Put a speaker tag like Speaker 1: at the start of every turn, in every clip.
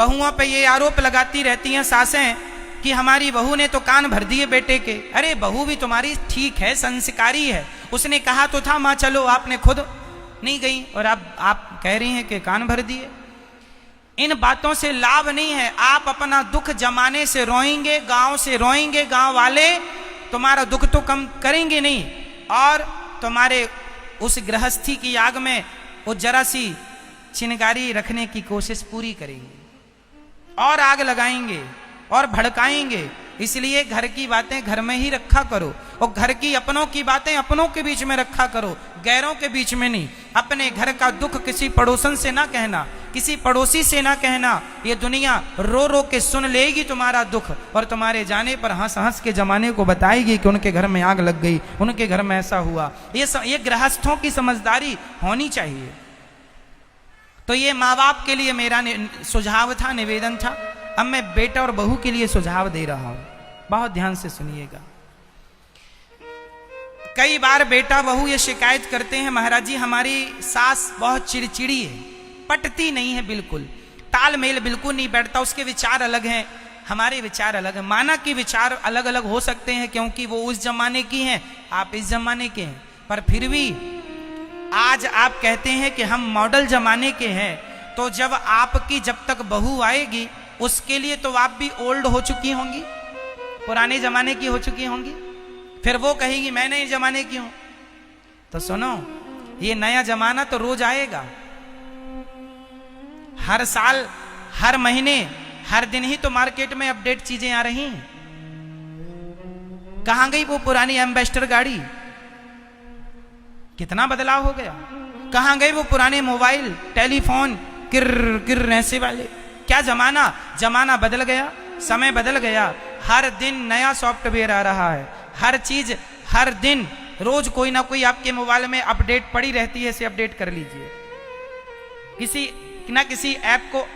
Speaker 1: बहुओं पे ये आरोप लगाती रहती हैं सासें कि हमारी बहू ने तो कान भर दिए बेटे के। अरे बहू भी तुम्हारी ठीक है, संस्कारी है, उसने कहा तो था माँ चलो, आपने खुद नहीं गई और अब आप कह रही हैं कि कान भर दिए। इन बातों से लाभ नहीं है। आप अपना दुख जमाने से रोएंगे, गांव से रोएंगे, गांव वाले तुम्हारा दुख तो कम करेंगे नहीं, और तुम्हारे उस गृहस्थी की आग में वो जरा सी चिंगारी रखने की कोशिश पूरी करेंगे और आग लगाएंगे और भड़काएंगे। इसलिए घर की बातें घर में ही रखा करो और घर की अपनों की बातें अपनों के बीच में रखा करो, गैरों के बीच में नहीं। अपने घर का दुख किसी पड़ोसन से ना कहना, किसी पड़ोसी से ना कहना। ये दुनिया रो रो के सुन लेगी तुम्हारा दुख और तुम्हारे जाने पर हंस हंस के जमाने को बताएगी कि उनके घर में आग लग गई, उनके घर में ऐसा हुआ। ये गृहस्थों की समझदारी होनी चाहिए। तो ये माँ बाप के लिए मेरा सुझाव था, निवेदन था। अब मैं बेटा और बहू के लिए सुझाव दे रहा हूं, बहुत ध्यान से सुनिएगा। कई बार बेटा बहू ये शिकायत करते हैं, महाराज जी हमारी सास बहुत चिड़चिड़ी है, पटती नहीं है, बिल्कुल तालमेल बिल्कुल नहीं बैठता, उसके विचार अलग हैं, हमारे विचार अलग हैं। माना कि विचार अलग अलग हो सकते हैं क्योंकि वो उस जमाने की हैं, आप इस जमाने के हैं, पर फिर भी आज आप कहते हैं कि हम मॉडल जमाने के हैं, तो जब आपकी जब तक बहू आएगी उसके लिए तो आप भी ओल्ड हो चुकी होंगी, पुराने जमाने की हो चुकी होंगी। फिर वो कहेगी मैं नए जमाने की हूं। तो सुनो, ये नया जमाना तो रोज आएगा, हर साल, हर महीने, हर दिन ही तो मार्केट में अपडेट चीजें आ रही हैं। कहां गई वो पुरानी एम्बेसडर गाड़ी, कितना बदलाव हो गया। कहां गए वो पुराने मोबाइल, टेलीफोन, किर किर ऐसे वाले। क्या जमाना बदल गया, समय बदल गया। हर दिन नया सॉफ्टवेयर आ रहा है, हर चीज हर दिन, रोज कोई ना कोई आपके मोबाइल में अपडेट पड़ी रहती है, इसे अपडेट कर लीजिए। किसी ना किसी ऐप को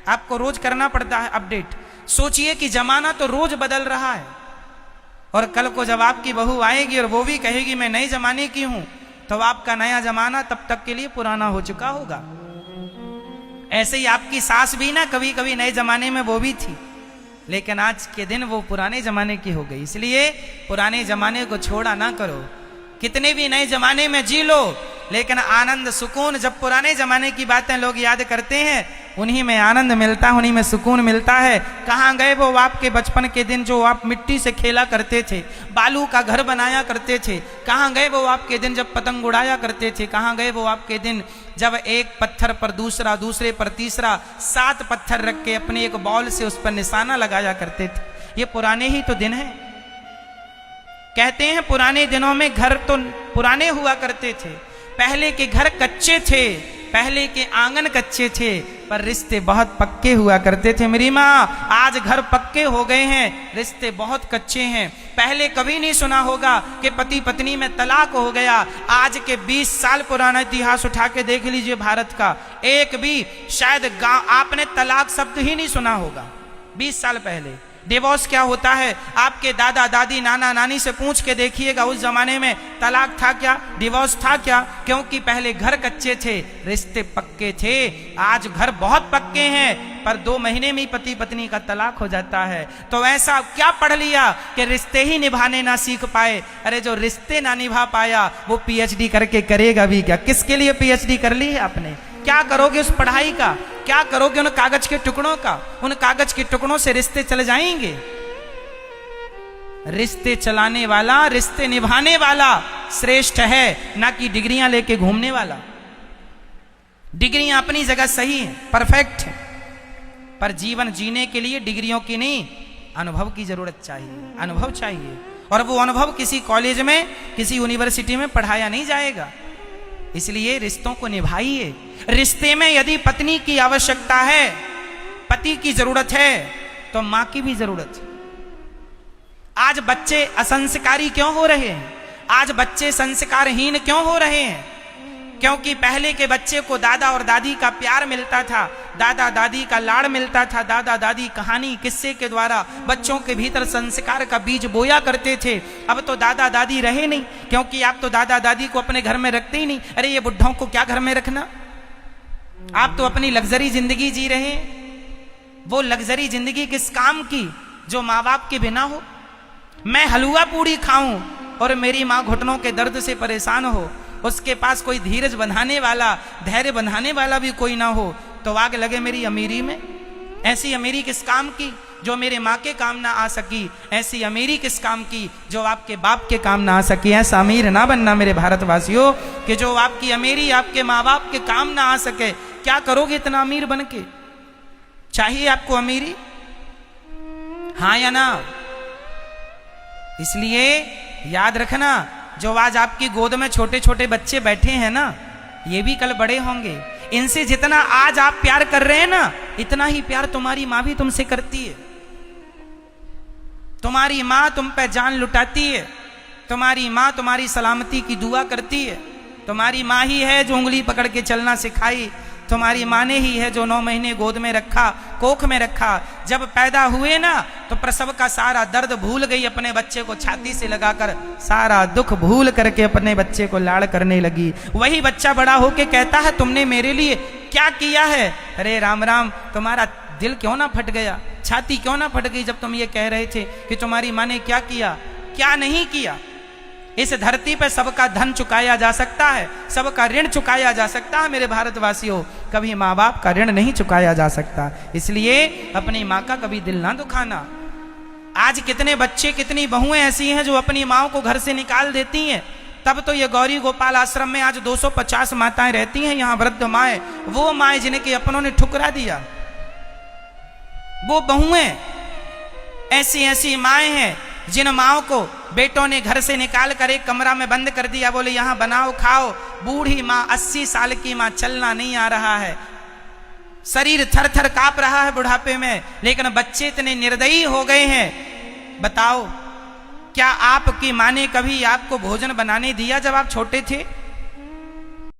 Speaker 1: आपको रोज करना पड़ता है अपडेट। सोचिए कि जमाना तो रोज बदल रहा है, और कल को जब आपकी बहू आएगी और वो भी कहेगी मैं नए जमाने की हूं, तो आपका नया जमाना तब तक के लिए पुराना हो चुका होगा। ऐसे ही आपकी सास भी ना कभी कभी नए जमाने में वो भी थी, लेकिन आज के दिन वो पुराने जमाने की हो गई। इसलिए पुराने जमाने को छोड़ा ना करो। कितने भी नए जमाने में जी लो, लेकिन आनंद सुकून जब पुराने जमाने की बातें लोग याद करते हैं, उन्हीं में आनंद मिलता है, उन्हीं में सुकून मिलता है। कहाँ गए वो आपके बचपन के दिन जो आप मिट्टी से खेला करते थे, बालू का घर बनाया करते थे? कहाँ गए वो आपके दिन जब पतंग उड़ाया करते थे? कहाँ गए वो आपके दिन जब एक पत्थर पर दूसरा, दूसरे पर तीसरा, 7 पत्थर रख के अपने एक बॉल से उस पर निशाना लगाया करते थे? ये पुराने ही तो दिन हैं। कहते हैं पुराने दिनों में घर तो पुराने हुआ करते थे, पहले के घर कच्चे थे, पहले के आंगन कच्चे थे, पर रिश्ते बहुत पक्के हुआ करते थे। मेरी माँ, आज घर पक्के हो गए हैं, रिश्ते बहुत कच्चे हैं। पहले कभी नहीं सुना होगा कि पति पत्नी में तलाक हो गया। आज के 20 साल पुराना इतिहास उठा के देख लीजिए भारत का, एक भी शायद गांव आपने तलाक शब्द ही नहीं सुना होगा 20 साल पहले। डिवोर्स क्या होता है, आपके दादा दादी नाना नानी से पूछ के देखिएगा, उस जमाने में तलाक था क्या, डिवोर्स था क्या? क्योंकि पहले घर कच्चे थे, रिश्ते पक्के थे। आज घर बहुत पक्के हैं, पर 2 महीने में पति पत्नी का तलाक हो जाता है। तो ऐसा क्या पढ़ लिया कि रिश्ते ही निभाने ना सीख पाए? अरे जो रिश्ते ना निभा पाया वो पीएचडी करके करेगा भी क्या? किसके लिए पीएचडी कर ली है आपने? क्या करोगे उस पढ़ाई का? क्या करोगे उन कागज के टुकड़ों का? उन कागज के टुकड़ों से रिश्ते चल जाएंगे? रिश्ते चलाने वाला, रिश्ते निभाने वाला श्रेष्ठ है, ना कि डिग्रियां लेके घूमने वाला। डिग्रियां अपनी जगह सही है, परफेक्ट है, पर जीवन जीने के लिए डिग्रियों की नहीं, अनुभव की जरूरत चाहिए। अनुभव चाहिए, और वो अनुभव किसी कॉलेज में, किसी यूनिवर्सिटी में पढ़ाया नहीं जाएगा। इसलिए रिश्तों को निभाइए। रिश्ते में यदि पत्नी की आवश्यकता है, पति की जरूरत है, तो मां की भी जरूरत है। आज बच्चे असंस्कारी क्यों हो रहे हैं? आज बच्चे संस्कारहीन क्यों हो रहे हैं? क्योंकि पहले के बच्चे को दादा और दादी का प्यार मिलता था, दादा दादी का लाड़ मिलता था, दादा दादी कहानी किस्से के द्वारा बच्चों के भीतर संस्कार का बीज बोया करते थे। अब तो दादा दादी रहे नहीं, क्योंकि आप तो दादा दादी को अपने घर में रखते ही नहीं। अरे ये बुढ़ों को क्या घर में रखना, आप तो अपनी लग्जरी जिंदगी जी रहे हैं। वो लग्जरी जिंदगी किस काम की जो माँ बाप के बिना हो। मैं हलवा पूड़ी खाऊं और मेरी माँ घुटनों के दर्द से परेशान हो, उसके पास कोई धीरज बंधाने वाला, धैर्य बंधाने वाला भी कोई ना हो, तो आग लगे मेरी अमीरी में। ऐसी अमीरी किस काम की जो मेरे माँ के काम ना आ सकी। ऐसी अमीरी किस काम की जो आपके बाप के काम ना आ सकी। ऐसा अमीर ना बनना मेरे भारतवासियों कि जो आपकी अमीरी आपके माँ बाप के काम ना आ सके। क्या करोगे इतना अमीर बन के? चाहिए आपको अमीरी? हाँ या ना? इसलिए याद रखना, जो आज आपकी गोद में छोटे छोटे बच्चे बैठे हैं ना, ये भी कल बड़े होंगे। इनसे जितना आज आप प्यार कर रहे हैं ना, इतना ही प्यार तुम्हारी माँ भी तुमसे करती है। तुम्हारी माँ तुम पे जान लुटाती है। तुम्हारी माँ तुम्हारी सलामती की दुआ करती है। तुम्हारी माँ ही है जो उंगली पकड़ के चलना सिखाई। तुम्हारी माँ ने ही है जो 9 महीने गोद में रखा, कोख में रखा। जब पैदा हुए ना तो प्रसव का सारा दर्द भूल गई, अपने बच्चे को छाती से लगाकर सारा दुख भूल करके अपने बच्चे को लाड़ करने लगी। वही बच्चा बड़ा होके कहता है तुमने मेरे लिए क्या किया है। अरे राम राम, तुम्हारा दिल क्यों ना फट गया, छाती क्यों ना फट गई जब तुम ये कह रहे थे कि तुम्हारी माँ ने क्या किया, क्या नहीं किया। इस धरती पर सबका धन चुकाया जा सकता है, सबका ऋण चुकाया जा सकता है मेरे भारतवासियों, कभी माँ बाप का ऋण नहीं चुकाया जा सकता। इसलिए अपनी माँ का कभी दिल ना दुखाना। आज कितने बच्चे, कितनी बहुएं ऐसी हैं जो अपनी माँ को घर से निकाल देती हैं। तब तो ये गौरी गोपाल आश्रम में आज 250 माताएं रहती हैं यहाँ, वृद्ध माएं, वो माएं जिनके अपनों ने ठुकरा दिया। वो बहुएं ऐसी ऐसी माएं हैं जिन माओ को बेटों ने घर से निकाल कर एक कमरा में बंद कर दिया, बोले यहां बनाओ खाओ। बूढ़ी माँ, 80 साल की माँ, चलना नहीं आ रहा है, शरीर थर थर कांप रहा है बुढ़ापे में, लेकिन बच्चे इतने निर्दयी हो गए हैं। बताओ, क्या आपकी माँ ने कभी आपको भोजन बनाने दिया जब आप छोटे थे?